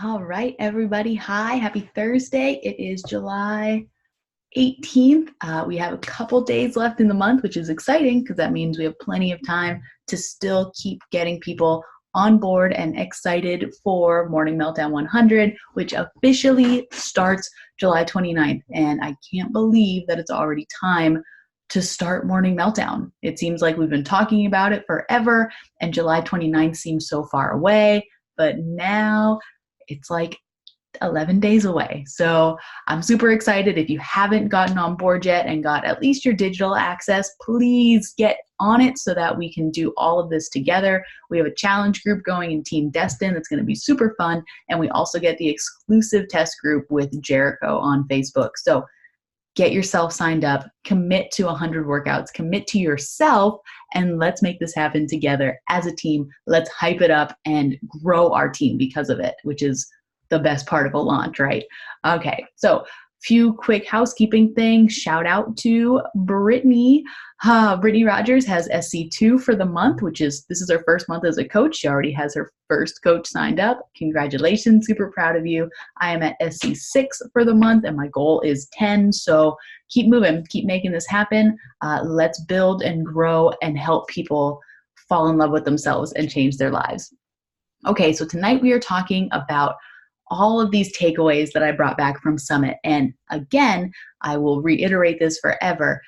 All right, everybody. Hi, happy Thursday. It is July 18th. We have a couple days left in the month, which is exciting because that means we have plenty of time to still keep getting people on board and excited for Morning Meltdown 100, which officially starts July 29th. And I can't believe that it's already time to start Morning Meltdown. It seems like we've been talking about it forever, and July 29th seems so far away, but now it's like 11 days away. So I'm super excited. If you haven't gotten on board yet and got at least your digital access, please get on it so that we can do all of this together. We have a challenge group going in Team Destin that's going to be super fun. And we also get the exclusive test group with Jericho on Facebook. So get yourself signed up, commit to 100 workouts, commit to yourself, and let's make this happen together as a team. Let's hype it up and grow our team because of it, which is the best part of a launch, right? Okay, so few quick housekeeping things. Shout out to Brittany. Brittany Rogers has SC2 for the month, this is her first month as a coach. She already has her first coach signed up. Congratulations, super proud of you. I am at SC6 for the month and my goal is 10. So keep moving, keep making this happen. Let's build and grow and help people fall in love with themselves and change their lives. Okay, so tonight we are talking about all of these takeaways that I brought back from Summit. And again, I will reiterate this forever.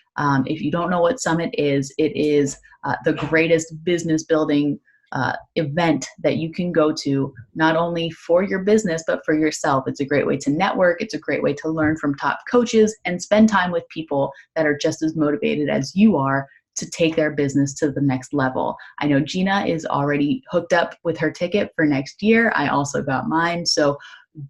If you don't know what Summit is, it is the greatest business building event that you can go to, not only for your business, but for yourself. It's a great way to network. It's a great way to learn from top coaches and spend time with people that are just as motivated as you are to take their business to the next level. I know Gina is already hooked up with her ticket for next year. I also got mine. So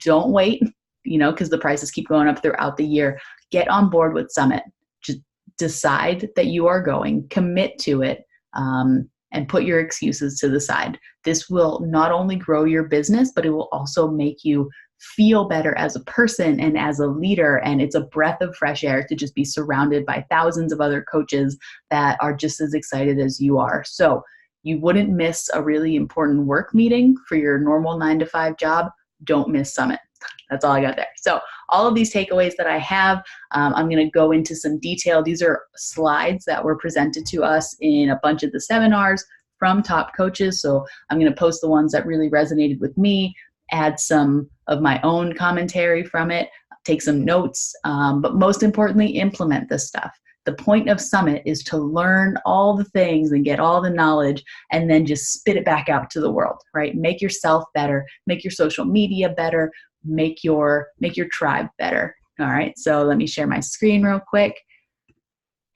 don't wait, because the prices keep going up throughout the year. Get on board with Summit. Just decide that you are going, commit to it, and put your excuses to the side. This will not only grow your business, but it will also make you feel better as a person and as a leader. And it's a breath of fresh air to just be surrounded by thousands of other coaches that are just as excited as you are. So you wouldn't miss a really important work meeting for your normal 9-to-5 job. Don't miss Summit. That's all I got there. So all of these takeaways that I have, I'm going to go into some detail. These are slides that were presented to us in a bunch of the seminars from top coaches. So I'm going to post the ones that really resonated with me, add some of my own commentary from it, take some notes, but most importantly, implement this stuff. The point of Summit is to learn all the things and get all the knowledge and then just spit it back out to the world, right? Make yourself better, make your social media better, make your tribe better. All right, so let me share my screen real quick.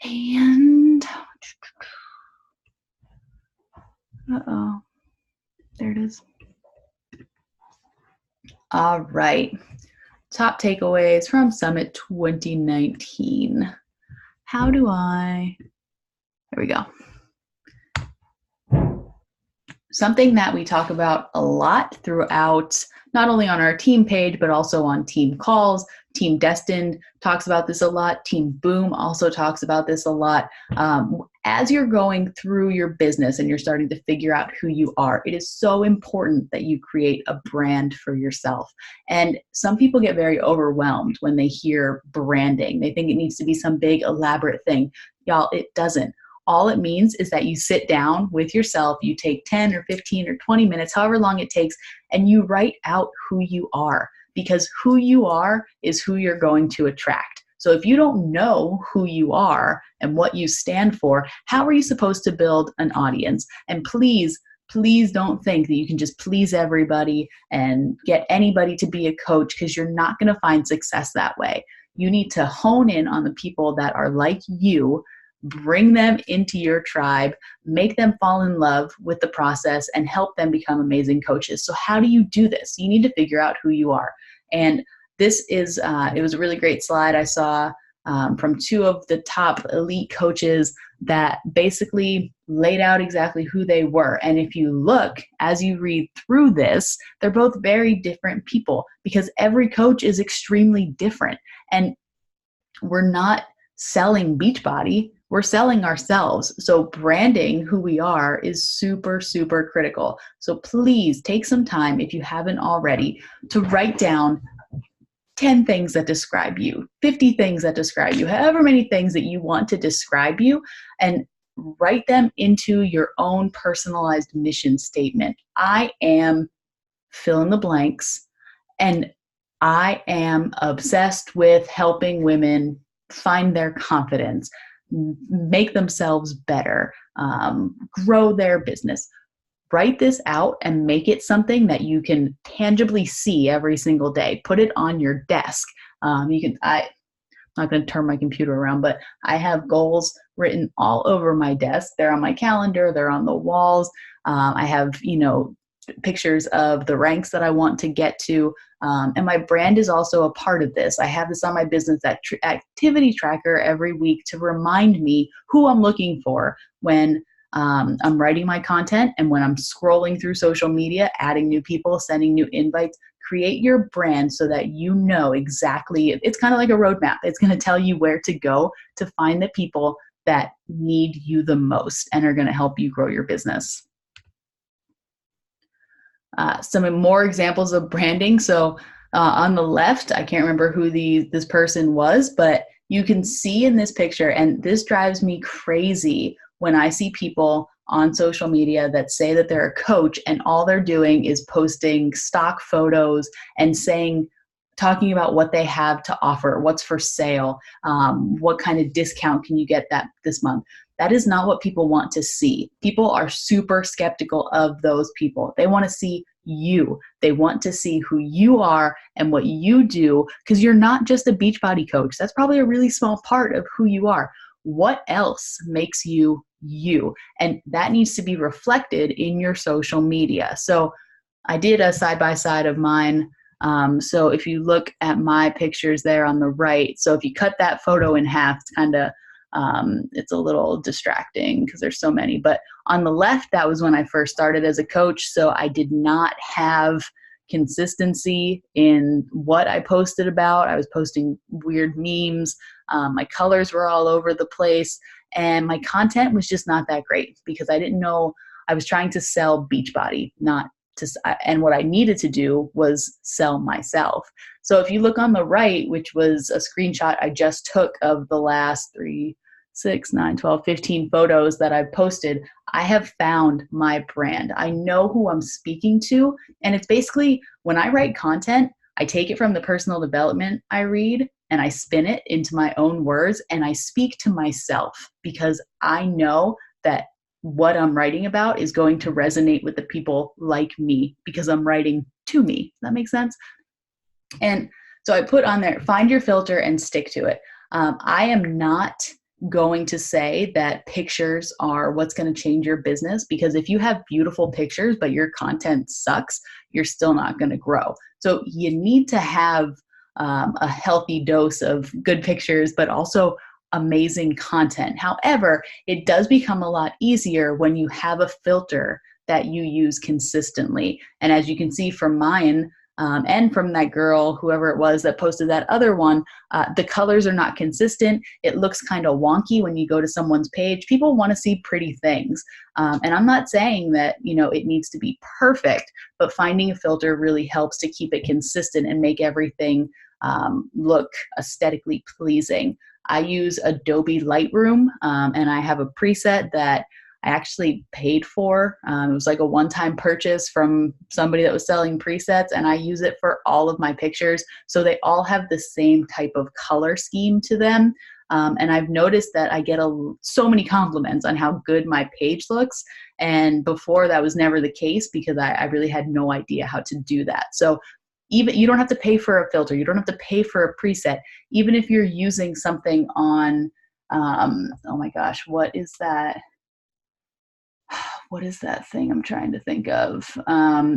And, there it is. All right, top takeaways from Summit 2019. There we go. Something that we talk about a lot throughout, not only on our team page, but also on team calls. Team Destined talks about this a lot. Team Boom also talks about this a lot. As you're going through your business and you're starting to figure out who you are, it is so important that you create a brand for yourself. And some people get very overwhelmed when they hear branding. They think it needs to be some big elaborate thing. Y'all, it doesn't. All it means is that you sit down with yourself, you take 10 or 15 or 20 minutes, however long it takes, and you write out who you are, because who you are is who you're going to attract. So if you don't know who you are and what you stand for, how are you supposed to build an audience? And please don't think that you can just please everybody and get anybody to be a coach, because you're not going to find success that way. You need to hone in on the people that are like you, bring them into your tribe, make them fall in love with the process, and help them become amazing coaches. So how do you do this? You need to figure out who you are. And this is, it was a really great slide I saw from two of the top elite coaches that basically laid out exactly who they were. And if you look, as you read through this, they're both very different people, because every coach is extremely different. And we're not selling Beachbody. we're selling ourselves. So branding who we are is super, super critical. So please take some time, if you haven't already, to write down 10 things that describe you, 50 things that describe you, however many things that you want to describe you, and write them into your own personalized mission statement. I am fill in the blanks, and I am obsessed with helping women find their confidence, make themselves better, grow their business. Write this out and make it something that you can tangibly see every single day. Put it on your desk. I'm not going to turn my computer around, but I have goals written all over my desk. They're on my calendar. They're on the walls. I have, pictures of the ranks that I want to get to. And my brand is also a part of this. I have this on my business activity tracker every week to remind me who I'm looking for when I'm writing my content and when I'm scrolling through social media, adding new people, sending new invites. Create your brand so that you know exactly, it's kind of like a roadmap. It's going to tell you where to go to find the people that need you the most and are going to help you grow your business. Some more examples of branding. So on the left, I can't remember who this person was, but you can see in this picture, and this drives me crazy when I see people on social media that say that they're a coach and all they're doing is posting stock photos and talking about what they have to offer, what's for sale, what kind of discount can you get this month. That is not what people want to see. People are super skeptical of those people. They want to see you. They want to see who you are and what you do, because you're not just a Beachbody coach. That's probably a really small part of who you are. What else makes you you? And that needs to be reflected in your social media. So I did a side-by-side of mine. So if you look at my pictures there on the right, so if you cut that photo in half, it's kind of it's a little distracting because there's so many. But on the left, that was when I first started as a coach. So I did not have consistency in what I posted about. I was posting weird memes. My colors were all over the place. And my content was just not that great because I didn't know I was trying to sell Beachbody, and what I needed to do was sell myself. So if you look on the right, which was a screenshot I just took of the last 3, 6, 9, 12, 15 photos that I've posted, I have found my brand. I know who I'm speaking to. And it's basically when I write content, I take it from the personal development I read and I spin it into my own words and I speak to myself because I know that what I'm writing about is going to resonate with the people like me because I'm writing to me. Does that make sense? And so I put on there, find your filter and stick to it. I am not going to say that pictures are what's going to change your business, because if you have beautiful pictures, but your content sucks, you're still not going to grow. So you need to have a healthy dose of good pictures, but also amazing content. However, it does become a lot easier when you have a filter that you use consistently. And as you can see from mine, and from that girl, whoever it was that posted that other one, the colors are not consistent. It looks kind of wonky when you go to someone's page. People want to see pretty things. And I'm not saying that, it needs to be perfect, but finding a filter really helps to keep it consistent and make everything look aesthetically pleasing. I use Adobe Lightroom, and I have a preset that I actually paid for. It was like a one-time purchase from somebody that was selling presets, and I use it for all of my pictures. So they all have the same type of color scheme to them. And I've noticed that I get so many compliments on how good my page looks. And before that was never the case because I really had no idea how to do that. So even you don't have to pay for a filter. You don't have to pay for a preset. Even if you're using something on, oh my gosh, what is that? What is that thing I'm trying to think of?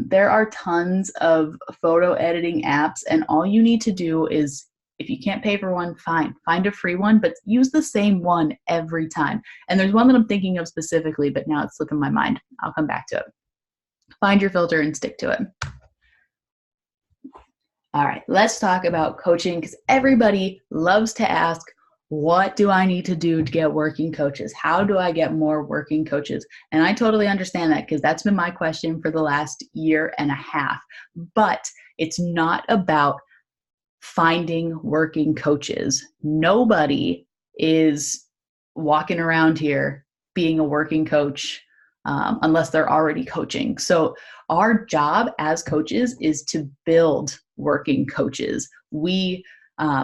There are tons of photo editing apps, and all you need to do is, if you can't pay for one, fine. Find a free one, but use the same one every time. And there's one that I'm thinking of specifically, but now it's slipping my mind. I'll come back to it. Find your filter and stick to it. All right, let's talk about coaching, because everybody loves to ask, what do I need to do to get working coaches? How do I get more working coaches? And I totally understand that because that's been my question for the last year and a half. But it's not about finding working coaches. Nobody is walking around here being a working coach unless they're already coaching. So our job as coaches is to build working coaches. We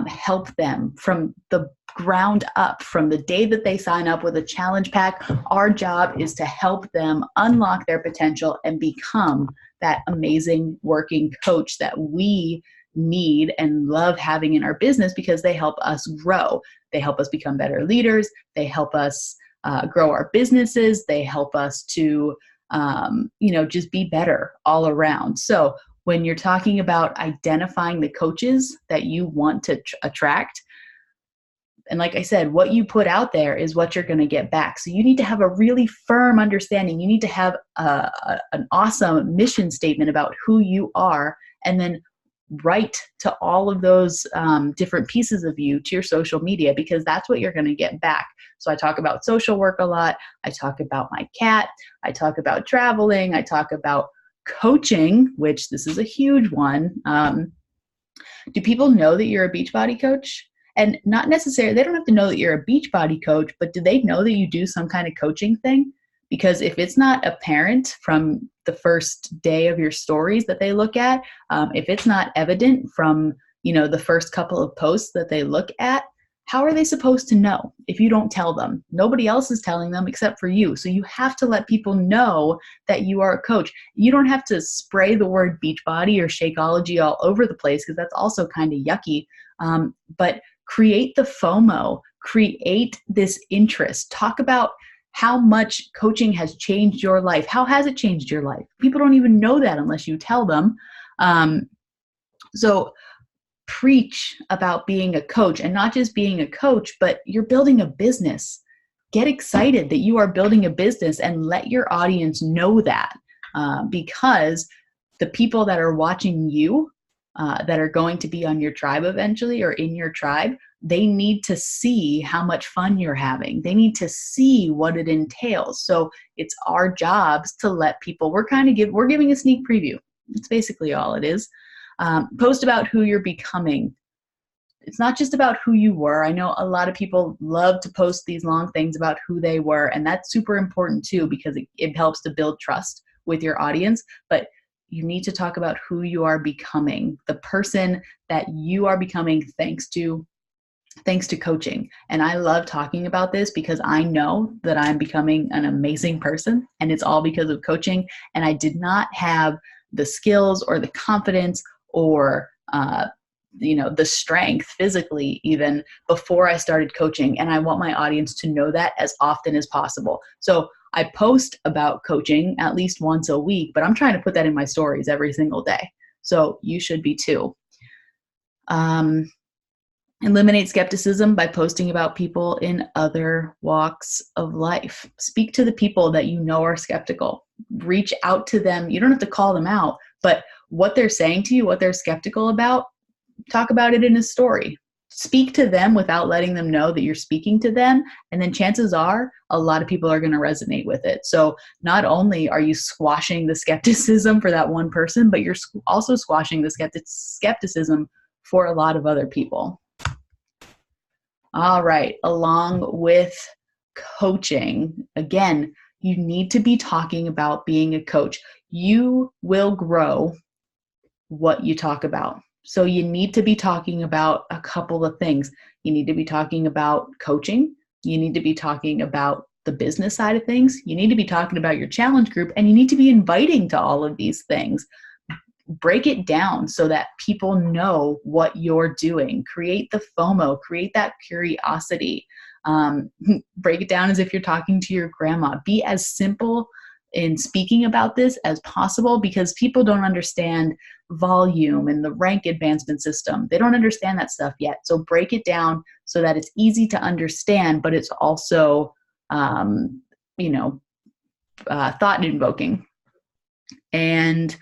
help them from the ground up, from the day that they sign up with a challenge pack. Our job is to help them unlock their potential and become that amazing working coach that we need and love having in our business because they help us grow. They help us become better leaders. They help us grow our businesses. They help us to, just be better all around. So when you're talking about identifying the coaches that you want to attract, and like I said, what you put out there is what you're going to get back. So you need to have a really firm understanding. You need to have an awesome mission statement about who you are, and then write to all of those different pieces of you to your social media, because that's what you're going to get back. So I talk about social work a lot. I talk about my cat. I talk about traveling. I talk about coaching, which this is a huge one. Do people know that you're a Beachbody coach? And not necessarily, they don't have to know that you're a Beachbody coach, but do they know that you do some kind of coaching thing? Because if it's not apparent from the first day of your stories that they look at, if it's not evident from, the first couple of posts that they look at, how are they supposed to know if you don't tell them? Nobody else is telling them except for you. So you have to let people know that you are a coach. You don't have to spray the word Beachbody or Shakeology all over the place, because that's also kind of yucky. But create the FOMO, create this interest. Talk about how much coaching has changed your life. How has it changed your life? People don't even know that unless you tell them. So preach about being a coach, and not just being a coach, but you're building a business. Get excited that you are building a business and let your audience know that, because the people that are watching you, that are going to be on your tribe eventually or in your tribe, they need to see how much fun you're having. They need to see what it entails. So it's our jobs to let people, we're giving a sneak preview. It's basically all it is. Post about who you're becoming. It's not just about who you were. I know a lot of people love to post these long things about who they were, and that's super important too, because it helps to build trust with your audience. But you need to talk about who you are becoming, the person that you are becoming thanks to coaching. And I love talking about this because I know that I'm becoming an amazing person, and it's all because of coaching. And I did not have the skills or the confidence or the strength physically even before I started coaching. And I want my audience to know that as often as possible. So I post about coaching at least once a week, but I'm trying to put that in my stories every single day. So you should be too. Eliminate skepticism by posting about people in other walks of life. Speak to the people that you know are skeptical. Reach out to them. You don't have to call them out, but what they're saying to you, what they're skeptical about, talk about it in a story. Speak to them without letting them know that you're speaking to them. And then chances are a lot of people are going to resonate with it. So not only are you squashing the skepticism for that one person, but you're also squashing the skepticism for a lot of other people. All right. Along with coaching, again, you need to be talking about being a coach. You will grow what you talk about. So you need to be talking about a couple of things. You need to be talking about coaching. You need to be talking about the business side of things. You need to be talking about your challenge group, and you need to be inviting to all of these things. Break it down so that people know what you're doing. Create the FOMO, create that curiosity. Break it down as if you're talking to your grandma. Be as simple in speaking about this as possible, because people don't understand volume and the rank advancement system. They don't understand that stuff yet. So break it down so that it's easy to understand, but it's also, thought invoking. And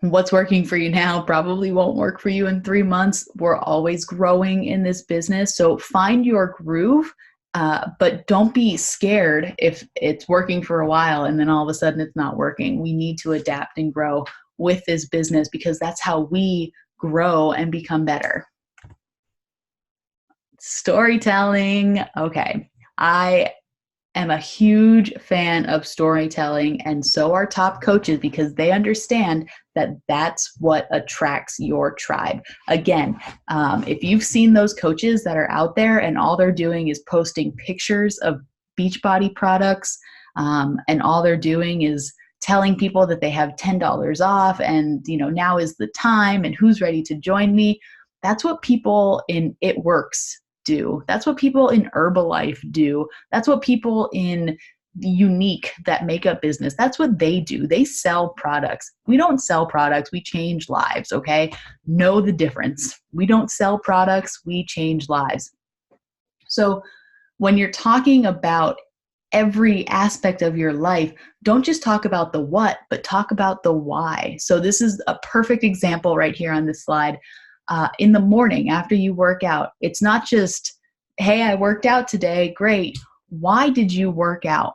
What's working for you now probably won't work for you in 3 months. We're always growing in this business. So find your groove, but don't be scared if it's working for a while and then all of a sudden it's not working. We need to adapt and grow with this business because that's how we grow and become better. Storytelling. Okay. I am a huge fan of storytelling, and so are top coaches because they understand that that's what attracts your tribe. Again, if you've seen those coaches that are out there and all they're doing is posting pictures of Beachbody products, and all they're doing is telling people that they have $10 off and now is the time and who's ready to join me. That's what people in It Works do. That's what people in Herbalife do. That's what people in Unique, that makeup business, that's what they do. They sell products. We don't sell products. We change lives, okay? Know the difference. We don't sell products. We change lives. So when you're talking about every aspect of your life, don't just talk about the what, but talk about the why. So this is a perfect example right here on this slide. In the morning after you work out, it's not just, hey, I worked out today, great. Why did you work out?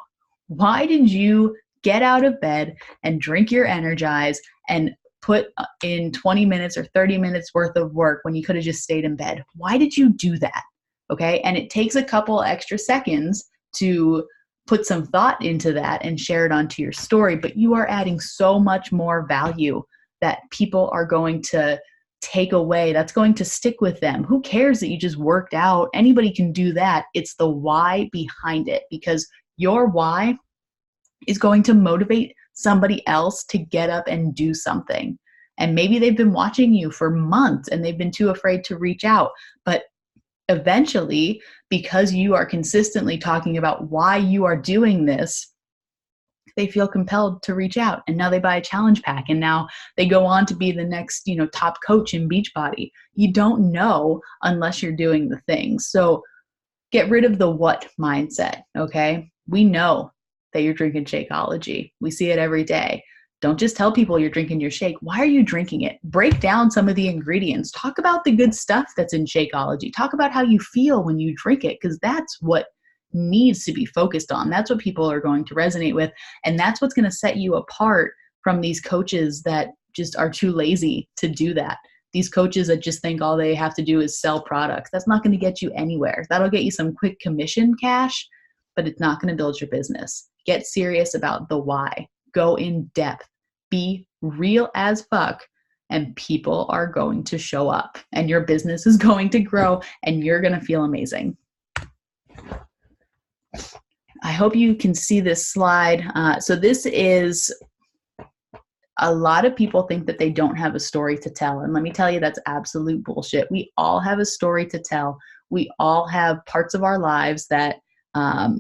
Why did you get out of bed and drink your Energize and put in 20 minutes or 30 minutes worth of work when you could have just stayed in bed? Why did you do that? Okay, and it takes a couple extra seconds to put some thought into that and share it onto your story, but you are adding so much more value that people are going to take away, that's going to stick with them. Who cares that you just worked out? Anybody can do that. It's the why behind it, because your why is going to motivate somebody else to get up and do something. And maybe they've been watching you for months and they've been too afraid to reach out. But eventually, because you are consistently talking about why you are doing this, they feel compelled to reach out, and now they buy a challenge pack, and now they go on to be the next, top coach in Beachbody. You don't know unless you're doing the things. So get rid of the what mindset, okay? We know that you're drinking Shakeology. We see it every day. Don't just tell people you're drinking your shake. Why are you drinking it? Break down some of the ingredients. Talk about the good stuff that's in Shakeology. Talk about how you feel when you drink it, because that's what needs to be focused on. That's what people are going to resonate with. And that's what's going to set you apart from these coaches that just are too lazy to do that. These coaches that just think all they have to do is sell products. That's not going to get you anywhere. That'll get you some quick commission cash, but it's not going to build your business. Get serious about the why. Go in depth. Be real as fuck. And people are going to show up. And your business is going to grow. And you're going to feel amazing. I hope you can see this slide. So this is, a lot of people think that they don't have a story to tell. And let me tell you, that's absolute bullshit. We all have a story to tell. We all have parts of our lives that,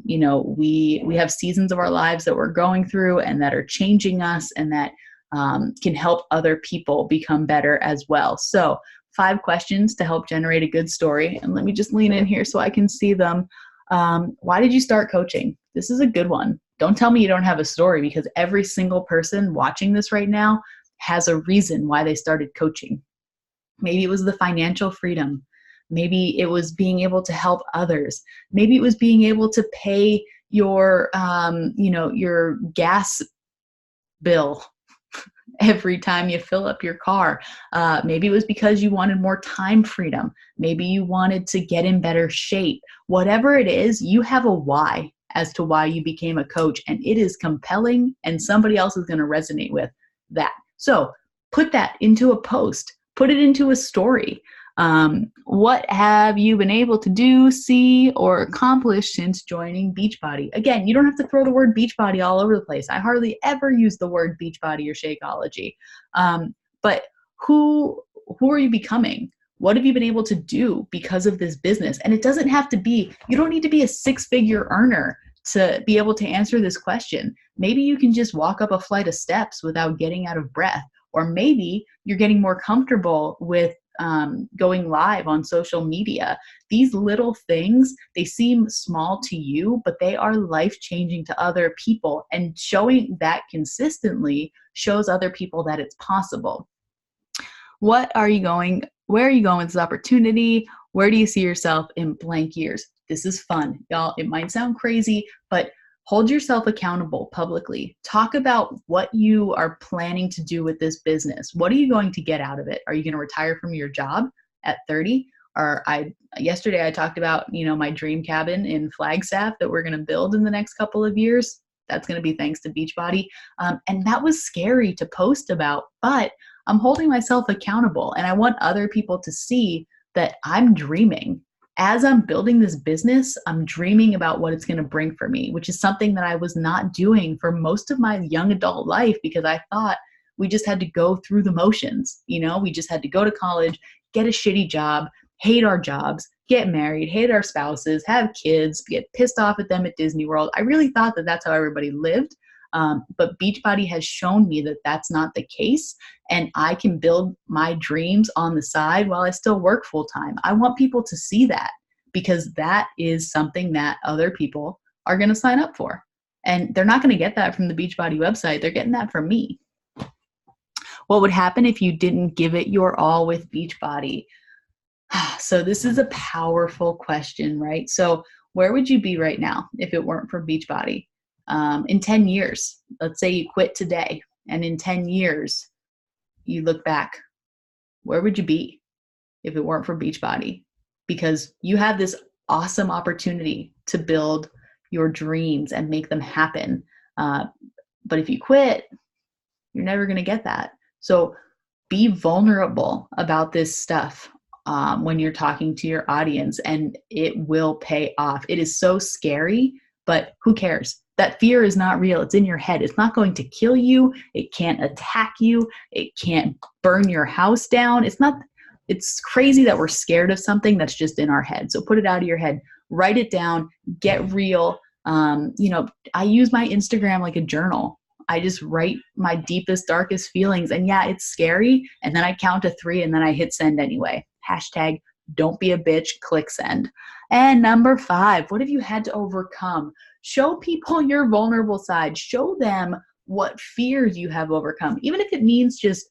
we have seasons of our lives that we're going through and that are changing us and that can help other people become better as well. So 5 questions to help generate a good story. And let me just lean in here so I can see them. Why did you start coaching? This is a good one. Don't tell me you don't have a story, because every single person watching this right now has a reason why they started coaching. Maybe it was the financial freedom. Maybe it was being able to help others. Maybe it was being able to pay your gas bill every time you fill up your car. Maybe it was because you wanted more time freedom. Maybe you wanted to get in better shape. Whatever it is, you have a why as to why you became a coach, and it is compelling, and somebody else is going to resonate with that. So put that into a post, put it into a story. What have you been able to do, see, or accomplish since joining Beachbody? Again, you don't have to throw the word Beachbody all over the place. I hardly ever use the word Beachbody or Shakeology. But who are you becoming? What have you been able to do because of this business? And it doesn't have to be, you don't need to be a 6-figure earner to be able to answer this question. Maybe you can just walk up a flight of steps without getting out of breath. Or maybe you're getting more comfortable with going live on social media. These little things, they seem small to you, but they are life-changing to other people. And showing that consistently shows other people that it's possible. Where are you going with this opportunity? Where do you see yourself in blank years? This is fun, y'all. It might sound crazy, but hold yourself accountable publicly. Talk about what you are planning to do with this business. What are you going to get out of it? Are you going to retire from your job at 30? Or yesterday I talked about, my dream cabin in Flagstaff that we're going to build in the next couple of years. That's going to be thanks to Beachbody. And that was scary to post about, but I'm holding myself accountable, and I want other people to see that I'm dreaming. As I'm building this business, I'm dreaming about what it's going to bring for me, which is something that I was not doing for most of my young adult life, because I thought we just had to go through the motions. We just had to go to college, get a shitty job, hate our jobs, get married, hate our spouses, have kids, get pissed off at them at Disney World. I really thought that that's how everybody lived. But Beachbody has shown me that that's not the case, and I can build my dreams on the side while I still work full time. I want people to see that, because that is something that other people are going to sign up for. And they're not going to get that from the Beachbody website. They're getting that from me. What would happen if you didn't give it your all with Beachbody? So this is a powerful question, right? So where would you be right now if it weren't for Beachbody? In 10 years, let's say you quit today, and in 10 years, you look back, where would you be if it weren't for Beachbody? Because you have this awesome opportunity to build your dreams and make them happen. But if you quit, you're never going to get that. So be vulnerable about this stuff when you're talking to your audience, and it will pay off. It is so scary, but who cares? That fear is not real. It's in your head. It's not going to kill you. It can't attack you. It can't burn your house down. It's crazy that we're scared of something that's just in our head. So put it out of your head, write it down, get real. I use my Instagram like a journal. I just write my deepest, darkest feelings. And yeah, it's scary. And then I count to 3 and then I hit send anyway. Hashtag don't be a bitch, click send. And number 5, what have you had to overcome? Show people your vulnerable side. Show them what fears you have overcome, even if it means just,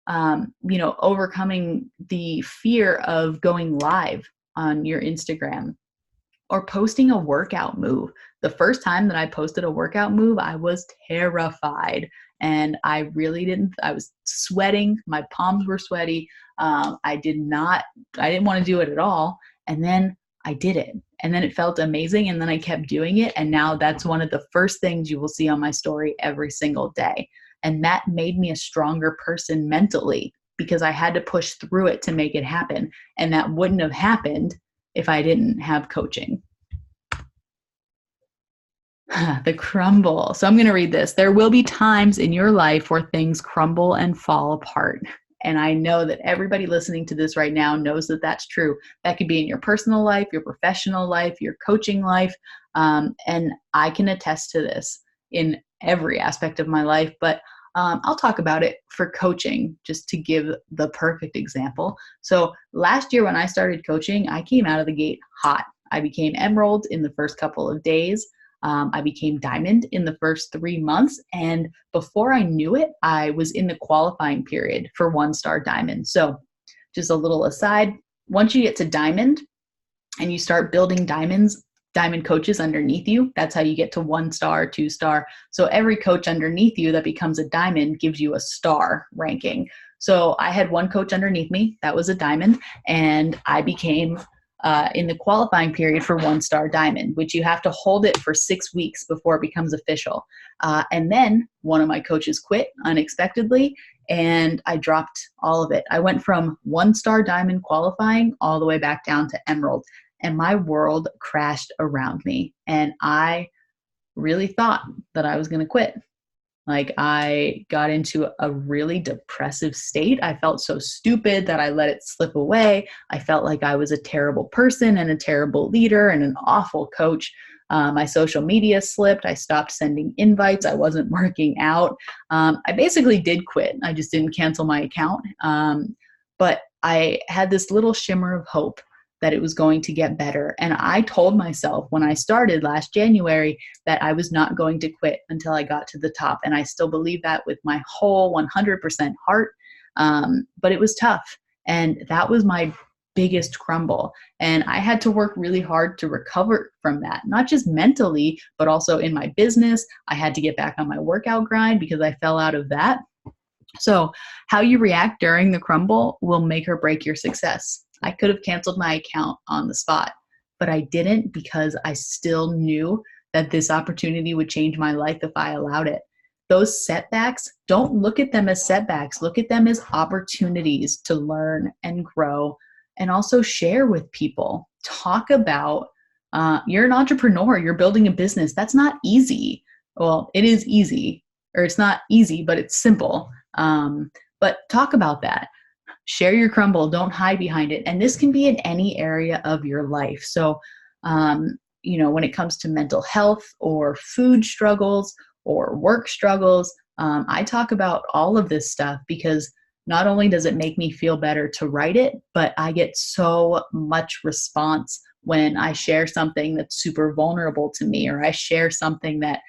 overcoming the fear of going live on your Instagram or posting a workout move. The first time that I posted a workout move, I was terrified, and I was sweating. My palms were sweaty. I didn't want to do it at all. And then I did it. And then it felt amazing. And then I kept doing it. And now that's one of the first things you will see on my story every single day. And that made me a stronger person mentally, because I had to push through it to make it happen. And that wouldn't have happened if I didn't have coaching. The crumble. So I'm going to read this. There will be times in your life where things crumble and fall apart. And I know that everybody listening to this right now knows that that's true. That could be in your personal life, your professional life, your coaching life. And I can attest to this in every aspect of my life. But I'll talk about it for coaching, just to give the perfect example. So last year when I started coaching, I came out of the gate hot. I became Emerald in the first couple of days. I became Diamond in the first 3 months. And before I knew it, I was in the qualifying period for 1-star Diamond. So just a little aside, once you get to Diamond and you start building diamond coaches underneath you, that's how you get to 1-star, 2-star. So every coach underneath you that becomes a Diamond gives you a star ranking. So I had one coach underneath me that was a Diamond, and I became in the qualifying period for 1-star Diamond, which you have to hold it for 6 weeks before it becomes official. And then one of my coaches quit unexpectedly, and I dropped all of it. I went from 1-star Diamond qualifying all the way back down to Emerald, and my world crashed around me. And I really thought that I was going to quit. Like, I got into a really depressive state. I felt so stupid that I let it slip away. I felt like I was a terrible person and a terrible leader and an awful coach. My social media slipped. I stopped sending invites. I wasn't working out. I basically did quit. I just didn't cancel my account. But I had this little shimmer of hope that it was going to get better. And I told myself when I started last January that I was not going to quit until I got to the top. And I still believe that with my whole 100% heart. But it was tough. And that was my biggest crumble. And I had to work really hard to recover from that, not just mentally, but also in my business. I had to get back on my workout grind because I fell out of that. So how you react during the crumble will make or break your success. I could have canceled my account on the spot, but I didn't because I still knew that this opportunity would change my life if I allowed it. Those setbacks, don't look at them as setbacks. Look at them as opportunities to learn and grow and also share with people. Talk about, you're an entrepreneur, you're building a business. That's not easy. Well, it is easy, or it's not easy, but it's simple. But talk about that. Share your crumble. Don't hide behind it. And this can be in any area of your life. So, when it comes to mental health or food struggles or work struggles, I talk about all of this stuff because not only does it make me feel better to write it, but I get so much response when I share something that's super vulnerable to me, or I share something that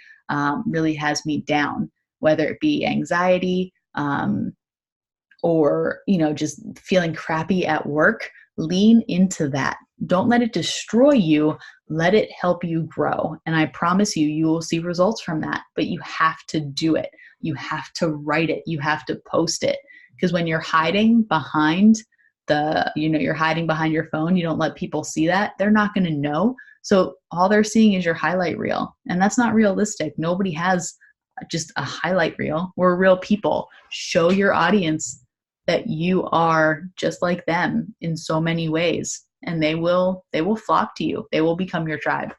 really has me down, whether it be anxiety, or, just feeling crappy at work. Lean into that. Don't let it destroy you. Let it help you grow. And I promise you, you will see results from that, but you have to do it. You have to write it. You have to post it. Because when you're hiding behind you're hiding behind your phone, you don't let people see that, they're not going to know. So all they're seeing is your highlight reel. And that's not realistic. Nobody has just a highlight reel. We're real people. Show your audience that you are just like them in so many ways, and they will flock to you. They will become your tribe.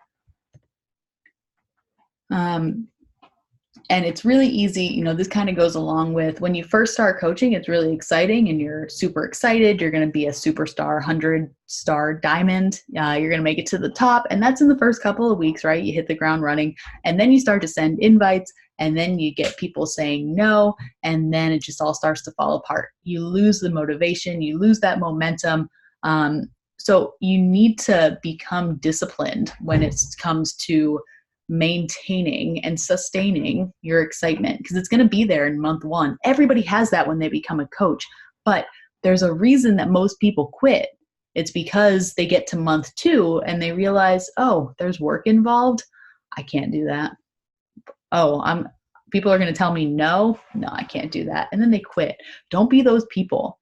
And it's really easy, this kind of goes along with when you first start coaching, it's really exciting and you're super excited. You're going to be a superstar, 100-star diamond. You're going to make it to the top. And that's in the first couple of weeks, right? You hit the ground running, and then you start to send invites, and then you get people saying no. And then it just all starts to fall apart. You lose the motivation, you lose that momentum. So you need to become disciplined when it comes to maintaining and sustaining your excitement, because it's going to be there in month one. Everybody has that when they become a coach, but there's a reason that most people quit. It's because they get to month two and they realize, oh, there's work involved. I can't do that. Oh, people are going to tell me no, I can't do that. And then they quit. Don't be those people.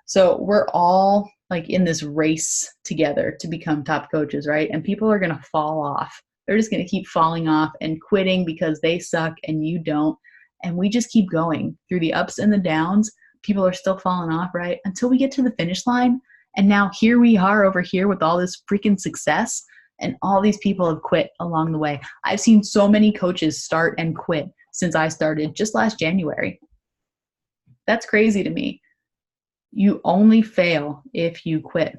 So we're all like in this race together to become top coaches, right? And people are going to fall off. They're just going to keep falling off and quitting because they suck and you don't. And we just keep going through the ups and the downs. People are still falling off, right? Until we get to the finish line. And now here we are over here with all this freaking success, and all these people have quit along the way. I've seen so many coaches start and quit since I started just last January. That's crazy to me. You only fail if you quit.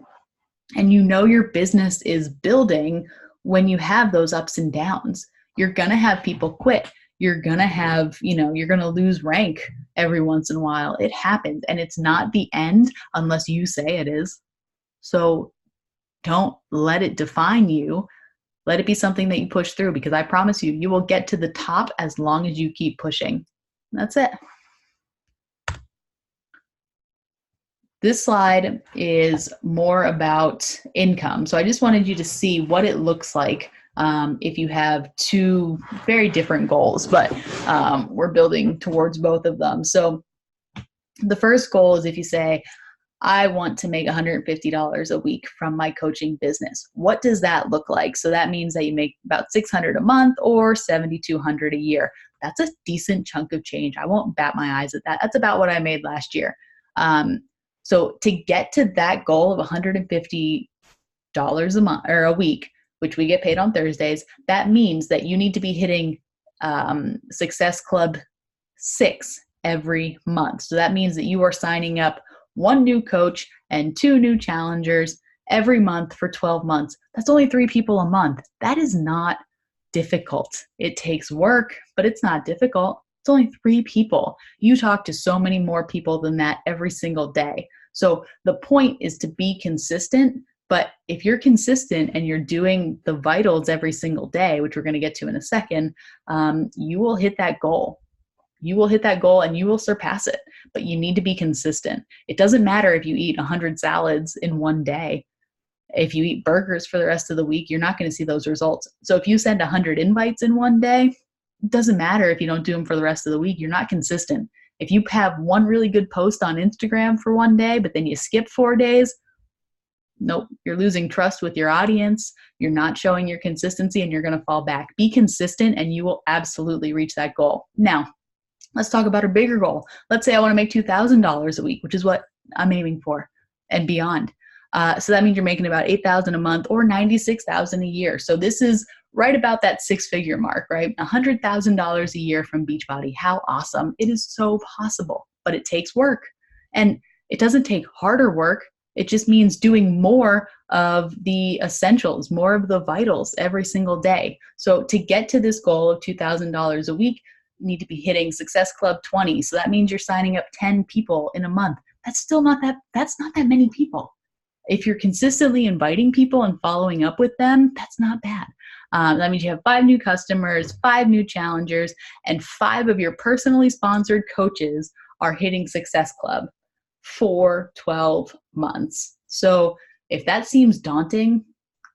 And your business is building when you have those ups and downs. You're going to have people quit. You're going to have, you're going to lose rank every once in a while. It happens. And it's not the end unless you say it is. So don't let it define you. Let it be something that you push through, because I promise you, you will get to the top as long as you keep pushing. That's it. This slide is more about income. So I just wanted you to see what it looks like if you have two very different goals, but we're building towards both of them. So the first goal is if you say, I want to make $150 a week from my coaching business. What does that look like? So that means that you make about $600 a month or $7,200 a year. That's a decent chunk of change. I won't bat my eyes at that. That's about what I made last year. So to get to that goal of $150 a month or a week, which we get paid on Thursdays, that means that you need to be hitting Success Club 6 every month. So that means that you are signing up 1 new coach and 2 new challengers every month for 12 months. That's only 3 people a month. That is not difficult. It takes work, but it's not difficult. It's only 3 people. You talk to so many more people than that every single day. So the point is to be consistent. But if you're consistent and you're doing the vitals every single day, which we're going to get to in a second, you will hit that goal. You will hit that goal and you will surpass it. But you need to be consistent. It doesn't matter if you eat 100 salads in one day. If you eat burgers for the rest of the week, you're not going to see those results. So if you send 100 invites in one day, it doesn't matter if you don't do them for the rest of the week. You're not consistent. If you have one really good post on Instagram for one day, but then you skip 4 days, nope, you're losing trust with your audience. You're not showing your consistency and you're going to fall back. Be consistent and you will absolutely reach that goal. Now, let's talk about a bigger goal. Let's say I want to make $2,000 a week, which is what I'm aiming for and beyond. So that means you're making about $8,000 a month or $96,000 a year. So this is right about that 6-figure mark, right? $100,000 a year from Beachbody. How awesome. It is so possible, but it takes work. And it doesn't take harder work. It just means doing more of the essentials, more of the vitals every single day. So to get to this goal of $2,000 a week, you need to be hitting Success Club 20. So that means you're signing up 10 people in a month. That's not that many people. If you're consistently inviting people and following up with them, that's not bad. That means you have 5 new customers, 5 new challengers, and 5 of your personally sponsored coaches are hitting Success Club for 12 months. So if that seems daunting,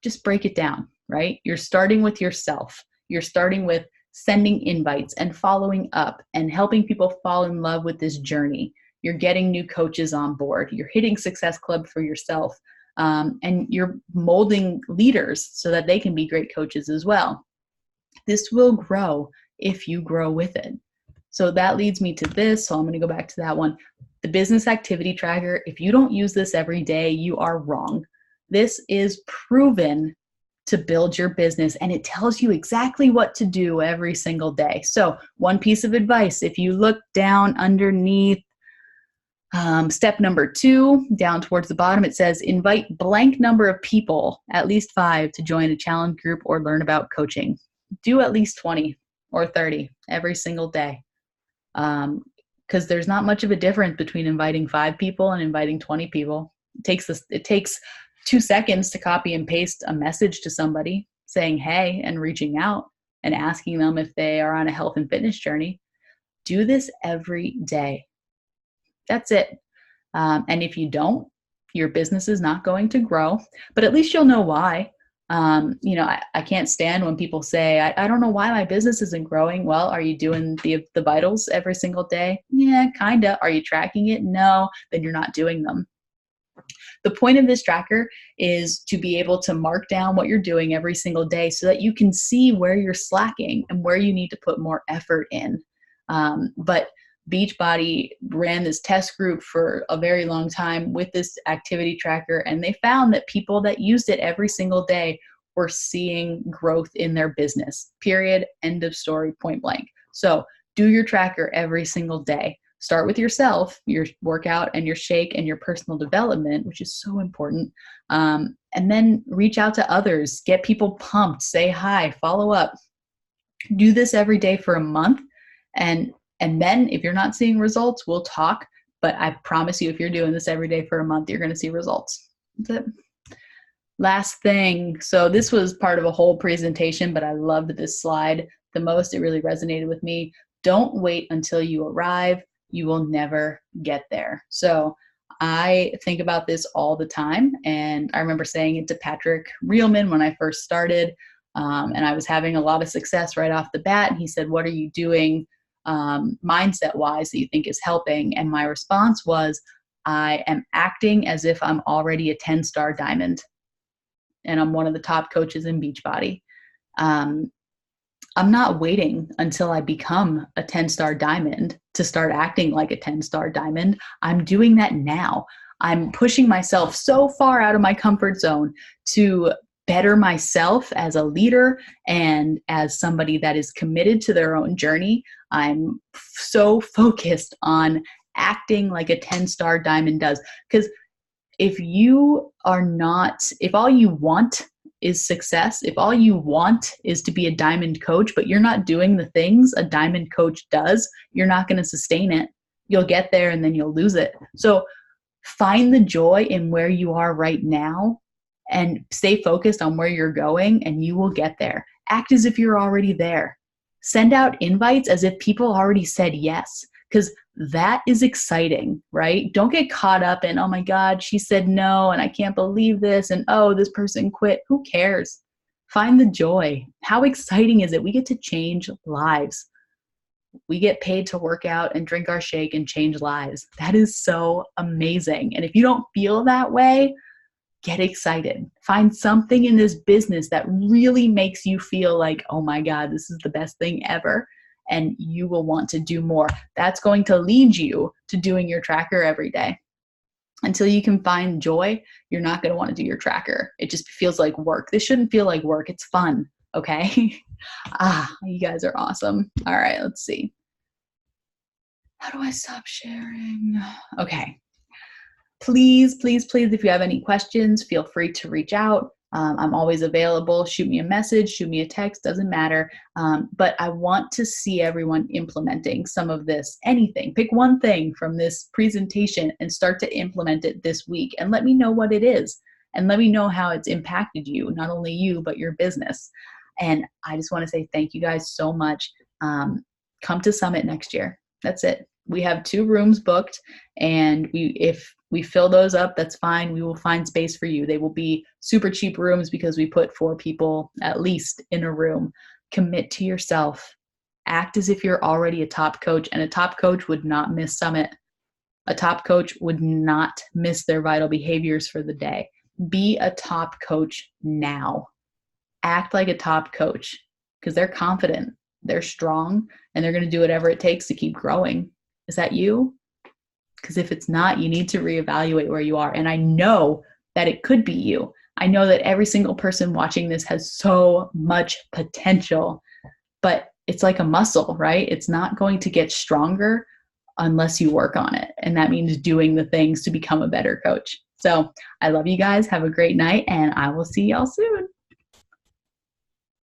just break it down, right? You're starting with yourself. You're starting with sending invites and following up and helping people fall in love with this journey. You're getting new coaches on board. You're hitting Success Club for yourself. And you're molding leaders so that they can be great coaches as well. This will grow if you grow with it. So that leads me to this. So I'm going to go back to that one. The business activity tracker. If you don't use this every day, you are wrong. This is proven to build your business and it tells you exactly what to do every single day. So one piece of advice, if you look down underneath step number 2, down towards the bottom, it says invite blank number of people, at least 5, to join a challenge group or learn about coaching. Do at least 20 or 30 every single day. Because there's not much of a difference between inviting 5 people and inviting 20 people. It takes 2 seconds to copy and paste a message to somebody saying, hey, and reaching out and asking them if they are on a health and fitness journey. Do this every day. That's it. And if you don't, your business is not going to grow, but at least you'll know why. I can't stand when people say, I don't know why my business isn't growing. Well, are you doing the vitals every single day? Yeah, kind of. Are you tracking it? No, then you're not doing them. The point of this tracker is to be able to mark down what you're doing every single day so that you can see where you're slacking and where you need to put more effort in. But Beachbody ran this test group for a very long time with this activity tracker, and they found that people that used it every single day were seeing growth in their business. Period. End of story, point blank. So do your tracker every single day. Start with yourself, your workout and your shake and your personal development, which is so important. And then reach out to others, get people pumped, say hi, follow up. Do this every day for a month. And then if you're not seeing results, we'll talk. But I promise you, if you're doing this every day for a month, you're going to see results. That's it. Last thing. So this was part of a whole presentation, but I loved this slide the most. It really resonated with me. Don't wait until you arrive. You will never get there. So I think about this all the time. And I remember saying it to Patrick Reelman when I first started. And I was having a lot of success right off the bat. And he said, what are you doing mindset wise that you think is helping? And my response was, I am acting as if I'm already a 10-star diamond and I'm one of the top coaches in Beachbody. I'm not waiting until I become a 10-star diamond to start acting like a 10-star diamond. I'm doing that now. I'm pushing myself so far out of my comfort zone to better myself as a leader and as somebody that is committed to their own journey. I'm so focused on acting like a 10-star diamond does. Because if all you want is success, if all you want is to be a diamond coach, but you're not doing the things a diamond coach does, you're not going to sustain it. You'll get there and then you'll lose it. So Find the joy in where you are right now and stay focused on where you're going, and you will get there. Act as if you're already there. Send out invites as if people already said yes, because that is exciting, right? Don't get caught up in, oh my God, she said no, and I can't believe this, and oh, this person quit. Who cares? Find the joy. How exciting is it? We get to change lives. We get paid to work out and drink our shake and change lives. That is so amazing. And if you don't feel that way, get excited. Find something in this business that really makes you feel like, oh my God, this is the best thing ever. And you will want to do more. That's going to lead you to doing your tracker every day. Until you can find joy, you're not going to want to do your tracker. It just feels like work. This shouldn't feel like work. It's fun. Okay. You guys are awesome. All right, let's see. How do I stop sharing? Okay. Please, please, please, if you have any questions, feel free to reach out. I'm always available. Shoot me a message, shoot me a text, doesn't matter. But I want to see everyone implementing some of this, anything. Pick one thing from this presentation and start to implement it this week, and let me know what it is. And let me know how it's impacted you, not only you, but your business. And I just want to say thank you guys so much. Come to Summit next year. That's it. We have 2 rooms booked, and if we fill those up, that's fine. We will find space for you. They will be super cheap rooms because we put 4 people at least in a room. Commit to yourself. Act as if you're already a top coach, and a top coach would not miss Summit. A top coach would not miss their vital behaviors for the day. Be a top coach now. Act like a top coach because they're confident, they're strong, and they're going to do whatever it takes to keep growing. Is that you? Because if it's not, you need to reevaluate where you are. And I know that it could be you. I know that every single person watching this has so much potential, but it's like a muscle, right? It's not going to get stronger unless you work on it. And that means doing the things to become a better coach. So I love you guys. Have a great night, and I will see y'all soon.